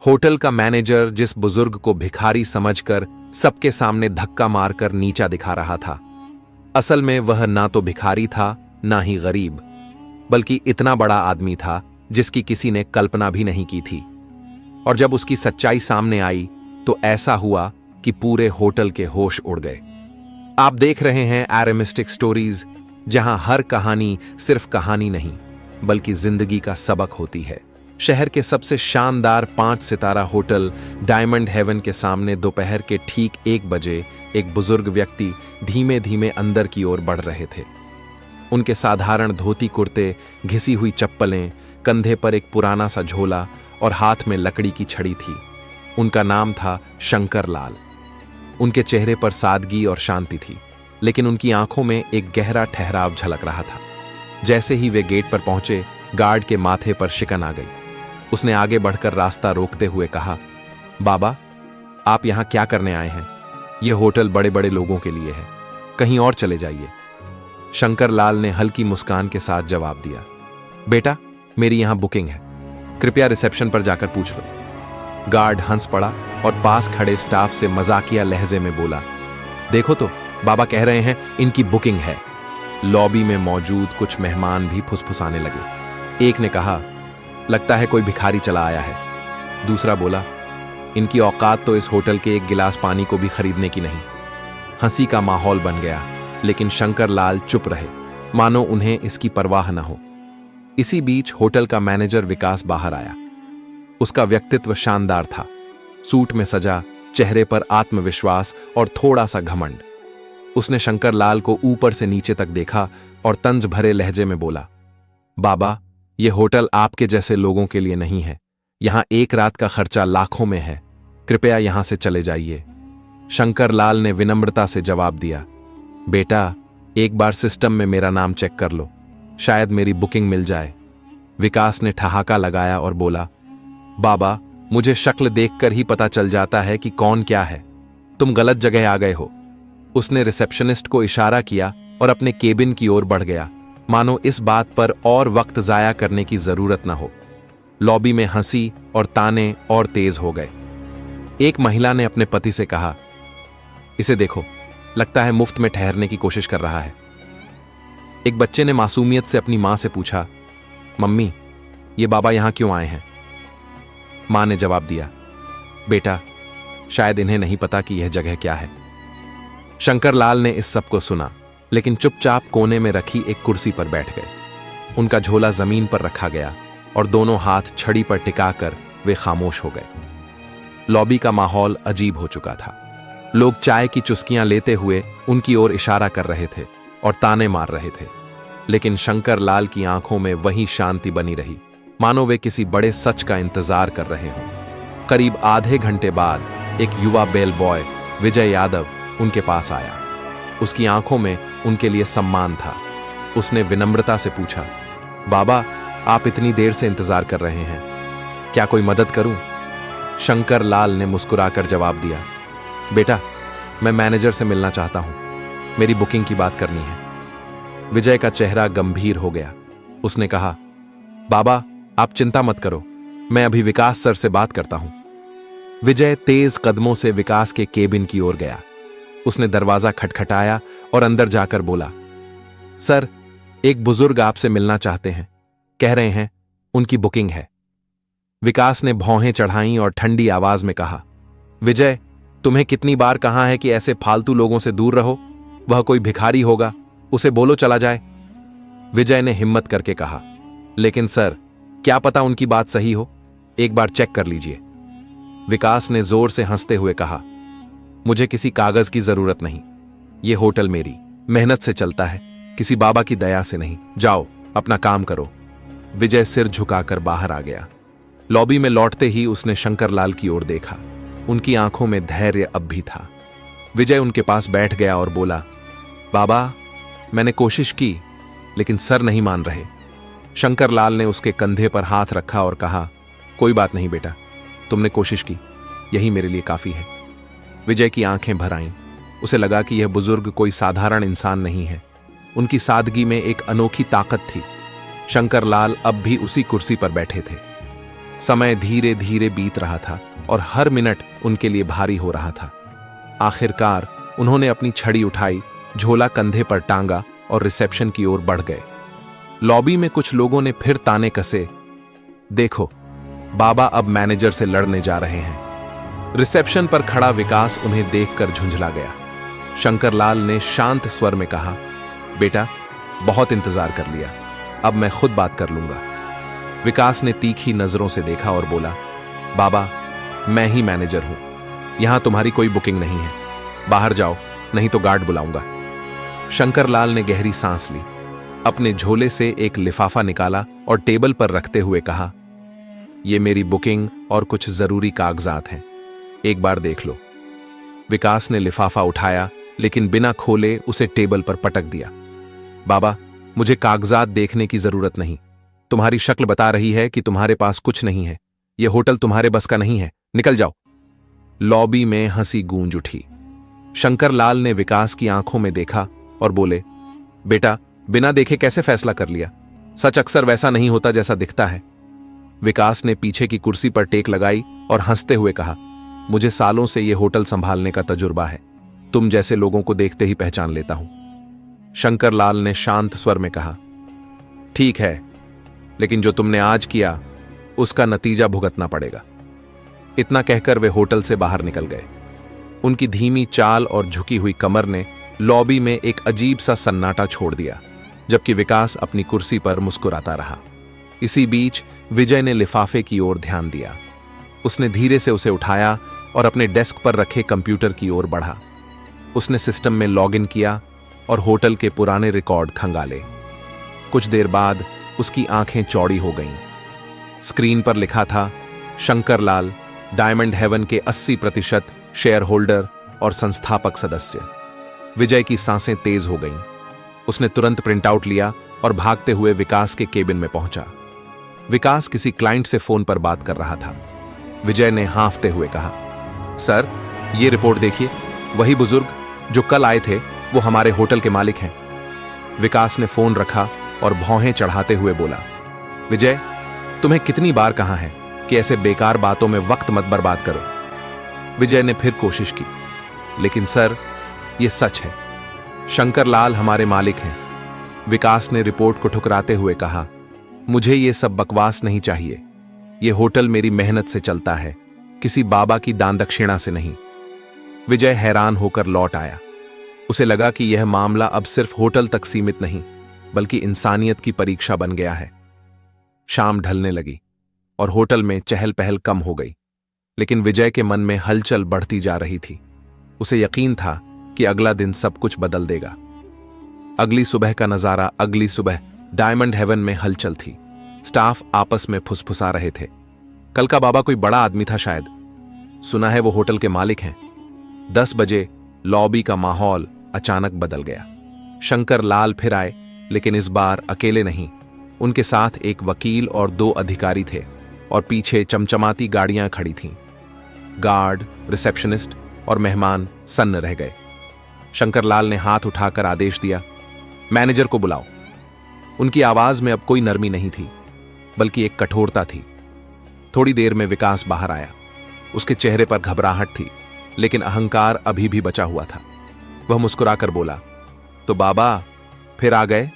Hotel का manager जिस बुजुर्ग को भिखारी समझकर सबके सामने धक्का मारकर नीचा दिखा रहा था, असल में वह ना तो भिखारी था ना ही गरीब, बल्कि इतना बड़ा आदमी था जिसकी किसी ने कल्पना भी नहीं की थी। और जब उसकी सच्चाई सामने आई तो ऐसा हुआ कि पूरे होटल के होश उड़ गए। आप देख रहे हैं एरेमिस्टिक स्टोरीज, जहां हर कहानी सिर्फ कहानी नहीं बल्कि जिंदगी का सबक होती है। शहर के सबसे शानदार 5 सितारा होटल डायमंड हेवन के सामने दोपहर के ठीक 1 बजे एक बुजुर्ग व्यक्ति धीमे धीमे अंदर की ओर बढ़ रहे थे। उनके साधारण धोती कुर्ते, घिसी हुई चप्पलें, कंधे पर एक पुराना सा झोला और हाथ में लकड़ी की छड़ी थी। उनका नाम था शंकर लाल। उनके चेहरे पर सादगी और शांति थी, लेकिन उनकी आंखों में एक गहरा ठहराव झलक रहा था। जैसे ही वे गेट पर पहुंचे, गार्ड के माथे पर शिकन आ गई। उसने आगे बढ़कर रास्ता रोकते हुए कहा, बाबा, आप यहां क्या करने आए हैं? यह होटल बड़े बड़े लोगों के लिए है, कहीं और चले जाइए। शंकर लाल ने हल्की मुस्कान के साथ जवाब दिया, बेटा, मेरी यहां बुकिंग है, कृपया रिसेप्शन पर जाकर पूछ लो। गार्ड हंस पड़ा और पास खड़े स्टाफ से मजाकिया लहजे में बोला, देखो तो, बाबा कह रहे हैं इनकी बुकिंग है। लॉबी में मौजूद कुछ मेहमान भी फुसफुसाने लगे। एक ने कहा, लगता है कोई भिखारी चला आया है। दूसरा बोला, इनकी औकात तो इस होटल के एक गिलास पानी को भी खरीदने की नहीं। हंसी का माहौल बन गया, लेकिन शंकर लाल चुप रहे, मानो उन्हें इसकी परवाह न हो। इसी बीच होटल का मैनेजर विकास बाहर आया। उसका व्यक्तित्व शानदार था, सूट में सजा, चेहरे पर आत्मविश्वास और थोड़ा सा घमंड। उसने शंकर लाल को ऊपर से नीचे तक देखा और तंज भरे लहजे में बोला, बाबा, यह होटल आपके जैसे लोगों के लिए नहीं है। यहां एक रात का खर्चा लाखों में है, कृपया यहां से चले जाइए। शंकर लाल ने विनम्रता से जवाब दिया, बेटा, एक बार सिस्टम में मेरा नाम चेक कर लो, शायद मेरी बुकिंग मिल जाए। विकास ने ठहाका लगाया और बोला, बाबा, मुझे शक्ल देखकर ही पता चल जाता है कि कौन क्या है। तुम गलत जगह आ गए हो। उसने रिसेप्शनिस्ट को इशारा किया और अपने केबिन की ओर बढ़ गया, मानो इस बात पर और वक्त जाया करने की जरूरत न हो। लॉबी में हंसी और ताने और तेज हो गए। एक महिला ने अपने पति से कहा, इसे देखो, लगता है मुफ्त में ठहरने की कोशिश कर रहा है। एक बच्चे ने मासूमियत से अपनी मां से पूछा, मम्मी, ये बाबा यहां क्यों आए हैं? मां ने जवाब दिया, बेटा, शायद इन्हें नहीं पता कि यह जगह क्या है। शंकर लाल ने इस सब को सुना, लेकिन चुपचाप कोने में रखी एक कुर्सी पर बैठ गए। उनका झोला जमीन पर रखा गया और दोनों हाथ छड़ी पर टिकाकर वे खामोश हो गए। लॉबी का माहौल अजीब हो चुका था। लोग चाय की चुस्कियां लेते हुए उनकी ओर इशारा कर रहे थे और ताने मार रहे थे, लेकिन शंकर लाल की आंखों में वही शांति बनी रही, मानो वे किसी बड़े सच का इंतजार कर रहे हों। करीब आधे घंटे बाद एक युवा बेल बॉय विजय यादव उनके पास आया। उसकी आंखों में उनके लिए सम्मान था। उसने विनम्रता से पूछा, बाबा, आप इतनी देर से इंतजार कर रहे हैं, क्या कोई मदद करूं? शंकर लाल ने मुस्कुराकर जवाब दिया, बेटा, मैं मैनेजर से मिलना चाहता हूं, मेरी बुकिंग की बात करनी है। विजय का चेहरा गंभीर हो गया। उसने कहा, बाबा, आप चिंता मत करो, मैं अभी विकास सर से बात करता हूं। विजय तेज कदमों से विकास के केबिन की ओर गया। उसने दरवाजा खटखटाया और अंदर जाकर बोला, सर, एक बुजुर्ग आपसे मिलना चाहते हैं, कह रहे हैं उनकी बुकिंग है। विकास ने भौहें चढ़ाईं और ठंडी आवाज में कहा, विजय, तुम्हें कितनी बार कहा है कि ऐसे फालतू लोगों से दूर रहो, वह कोई भिखारी होगा, उसे बोलो चला जाए। विजय ने हिम्मत करके कहा, लेकिन सर, क्या पता उनकी बात सही हो, एक बार चेक कर लीजिए। विकास ने जोर से हंसते हुए कहा, मुझे किसी कागज की जरूरत नहीं, यह होटल मेरी मेहनत से चलता है, किसी बाबा की दया से नहीं। जाओ, अपना काम करो। विजय सिर झुकाकर बाहर आ गया। लॉबी में लौटते ही उसने शंकर लाल की ओर देखा। उनकी आंखों में धैर्य अब भी था। विजय उनके पास बैठ गया और बोला, बाबा, मैंने कोशिश की, लेकिन सर नहीं मान रहे। शंकर लाल ने उसके कंधे पर हाथ रखा और कहा, कोई बात नहीं बेटा, तुमने कोशिश की, यही मेरे लिए काफी है। विजय की आंखें भर आईं। उसे लगा कि यह बुजुर्ग कोई साधारण इंसान नहीं है। उनकी सादगी में एक अनोखी ताकत थी। शंकर लाल अब भी उसी कुर्सी पर बैठे थे। समय धीरे धीरे बीत रहा था और हर मिनट उनके लिए भारी हो रहा था। आखिरकार उन्होंने अपनी छड़ी उठाई, झोला कंधे पर टांगा और रिसेप्शन की ओर बढ़ गए। लॉबी में कुछ लोगों ने फिर ताने कसे, देखो बाबा अब मैनेजर से लड़ने जा रहे हैं। रिसेप्शन पर खड़ा विकास उन्हें देखकर झुंझला गया। शंकरलाल ने शांत स्वर में कहा, बेटा बहुत इंतजार कर लिया, अब मैं खुद बात कर लूंगा। विकास ने तीखी नजरों से देखा और बोला, बाबा मैं ही मैनेजर हूं, यहां तुम्हारी कोई बुकिंग नहीं है, बाहर जाओ नहीं तो गार्ड बुलाऊंगा। शंकरलाल ने गहरी सांस ली, अपने झोले से एक लिफाफा निकाला और टेबल पर रखते हुए कहा, यह मेरी बुकिंग और कुछ जरूरी कागजात हैं, एक बार देख लो। विकास ने लिफाफा उठाया लेकिन बिना खोले उसे टेबल पर पटक दिया। बाबा मुझे कागजात देखने की जरूरत नहीं, तुम्हारी शक्ल बता रही है कि तुम्हारे पास कुछ नहीं है, यह होटल तुम्हारे बस का नहीं है, निकल जाओ। लॉबी में हंसी गूंज उठी। शंकरलाल ने विकास की आंखों में देखा और बोले, बेटा बिना देखे कैसे फैसला कर लिया, सच अक्सर वैसा नहीं होता जैसा दिखता है। विकास ने पीछे की कुर्सी पर टेक लगाई और हंसते हुए कहा, मुझे सालों से यह होटल संभालने का तजुर्बा है, तुम जैसे लोगों को देखते ही पहचान लेता हूं। शंकरलाल ने शांत स्वर में कहा, ठीक है, लेकिन जो तुमने आज किया उसका नतीजा भुगतना पड़ेगा। इतना कहकर वे होटल से बाहर निकल गए। उनकी धीमी चाल और झुकी हुई कमर ने लॉबी में एक अजीब सा सन्नाटा छोड़ दिया, जबकि विकास अपनी कुर्सी पर मुस्कुराता रहा। इसी बीच विजय ने लिफाफे की ओर ध्यान दिया। उसने धीरे से उसे उठाया और अपने डेस्क पर रखे कंप्यूटर की ओर बढ़ा। उसने सिस्टम में लॉगिन किया और होटल के पुराने रिकॉर्ड खंगाले। कुछ देर बाद उसकी आंखें चौड़ी हो गईं। स्क्रीन पर लिखा था, शंकरलाल डायमंड हेवन के 80% शेयर होल्डर और संस्थापक सदस्य। विजय की सांसें तेज हो गईं। उसने तुरंत प्रिंट आउट लिया और भागते हुए विकास के केबिन में पहुंचा। विकास किसी क्लाइंट से फोन पर बात कर रहा था। विजय ने हांफते हुए कहा, सर ये रिपोर्ट देखिए, वही बुजुर्ग जो कल आए थे वो हमारे होटल के मालिक हैं। विकास ने फोन रखा और भौहें चढ़ाते हुए बोला, विजय तुम्हें कितनी बार कहा है कि ऐसे बेकार बातों में वक्त मत बर्बाद करो। विजय ने फिर कोशिश की, लेकिन सर ये सच है, शंकरलाल हमारे मालिक हैं। विकास ने रिपोर्ट को ठुकराते हुए कहा, मुझे ये सब बकवास नहीं चाहिए, ये होटल मेरी मेहनत से चलता है, किसी बाबा की दान दक्षिणा से नहीं। विजय हैरान होकर लौट आया। उसे लगा कि यह मामला अब सिर्फ होटल तक सीमित नहीं बल्कि इंसानियत की परीक्षा बन गया है। शाम ढलने लगी और होटल में चहल पहल कम हो गई, लेकिन विजय के मन में हलचल बढ़ती जा रही थी। उसे यकीन था कि अगला दिन सब कुछ बदल देगा। अगली सुबह का नजारा। अगली सुबह डायमंड हेवन में हलचल थी। स्टाफ आपस में फुसफुसा रहे थे, कल का बाबा कोई बड़ा आदमी था शायद, सुना है वो होटल के मालिक हैं। 10 बजे लॉबी का माहौल अचानक बदल गया। शंकरलाल फिर आए, लेकिन इस बार अकेले नहीं। उनके साथ एक वकील और 2 अधिकारी थे और पीछे चमचमाती गाड़ियां खड़ी थीं। गार्ड, रिसेप्शनिस्ट और मेहमान सन्न रह गए। शंकरलाल ने हाथ उठाकर आदेश दिया, मैनेजर को बुलाओ। उनकी आवाज में अब कोई नरमी नहीं थी, बल्कि एक कठोरता थी। थोड़ी देर में विकास बाहर आया। उसके चेहरे पर घबराहट थी, लेकिन अहंकार अभी भी बचा हुआ था। वह मुस्कुराकर बोला, तो बाबा फिर आ गए,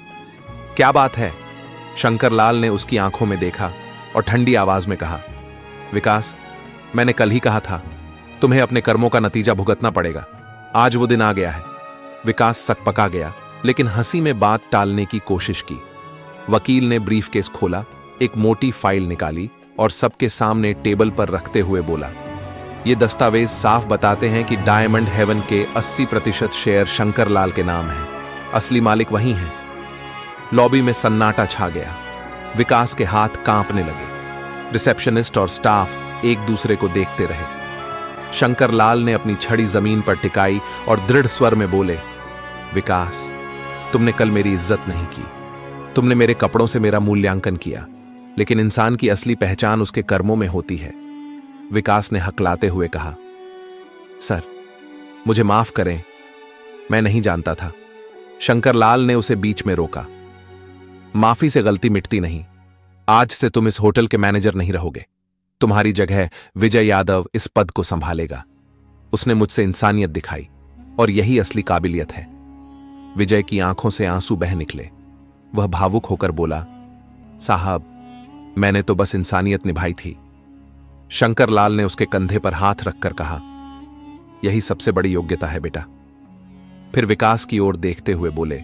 क्या बात है? शंकरलाल ने उसकी आंखों में देखा और ठंडी आवाज में कहा, विकास मैंने कल ही कहा था तुम्हें अपने कर्मों का नतीजा भुगतना पड़ेगा। आज वो दिन आ गया है। विकास सकपका गया, लेकिन हंसी में बात टालने की कोशिश की। वकील ने ब्रीफकेस खोला, एक मोटी फाइल निकाली और सबके सामने टेबल पर रखते हुए बोला, ये दस्तावेज साफ बताते हैं कि डायमंड हेवन के 80% शेयर शंकरलाल के नाम हैं। असली मालिक वही हैं। लॉबी में सन्नाटा छा गया। विकास के हाथ कांपने लगे। रिसेप्शनिस्ट और स्टाफ एक दूसरे को देखते रहे। शंकरलाल ने अपनी छड़ी जमीन पर टिकाई और दृढ़ स्वर में बोले, विकास तुमने कल मेरी इज्जत नहीं की। तुमने मेरे कपड़ों से मेरा मूल्यांकन किया, लेकिन इंसान की असली पहचान उसके कर्मों में होती है। विकास ने हकलाते हुए कहा, सर मुझे माफ करें, मैं नहीं जानता था। शंकरलाल ने उसे बीच में रोका, माफी से गलती मिटती नहीं। आज से तुम इस होटल के मैनेजर नहीं रहोगे। तुम्हारी जगह विजय यादव इस पद को संभालेगा। उसने मुझसे इंसानियत दिखाई और यही असली काबिलियत है। विजय की आंखों से आंसू बह निकले। वह भावुक होकर बोला, साहब, मैंने तो बस इंसानियत निभाई थी। शंकर लाल ने उसके कंधे पर हाथ रखकर कहा, यही सबसे बड़ी योग्यता है बेटा। फिर विकास की ओर देखते हुए बोले,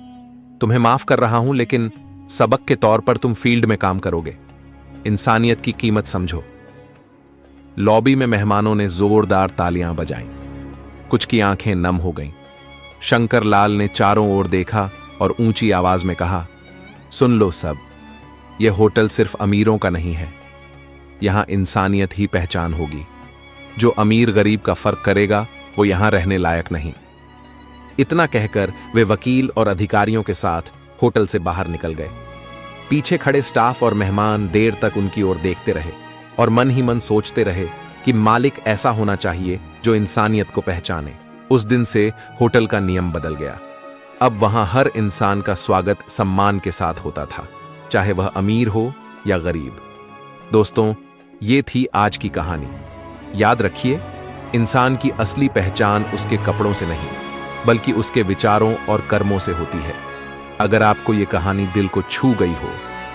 तुम्हें माफ कर रहा हूं, लेकिन सबक के तौर पर तुम फील्ड में काम करोगे। इंसानियत की कीमत समझो। लॉबी में मेहमानों ने जोरदार तालियां बजाईं। कुछ की आंखें नम हो गईं। शंकर लाल ने चारों ओर देखा और ऊंची आवाज में कहा, सुन लो सब, यह होटल सिर्फ अमीरों का नहीं है। यहां इंसानियत ही पहचान होगी। जो अमीर गरीब का फर्क करेगा वो यहां रहने लायक नहीं। इतना कहकर वे वकील और अधिकारियों के साथ होटल से बाहर निकल गए। पीछे खड़े स्टाफ और मेहमान देर तक उनकी ओर देखते रहे और मन ही मन सोचते रहे कि मालिक ऐसा होना चाहिए जो इंसानियत को पहचाने। उस दिन से होटल का नियम बदल गया। अब वहां हर इंसान का स्वागत सम्मान के साथ होता था, चाहे वह अमीर हो या गरीब। दोस्तों, ये थी आज की कहानी। याद रखिए, इंसान की असली पहचान उसके कपड़ों से नहीं, बल्कि उसके विचारों और कर्मों से होती है। अगर आपको ये कहानी दिल को छू गई हो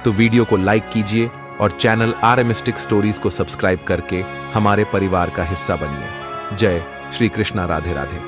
तो वीडियो को लाइक कीजिए और चैनल आर मिस्टिक स्टोरीज को सब्सक्राइब करके हमारे परिवार का हिस्सा बनिए। जय श्री कृष्णा, राधे राधे।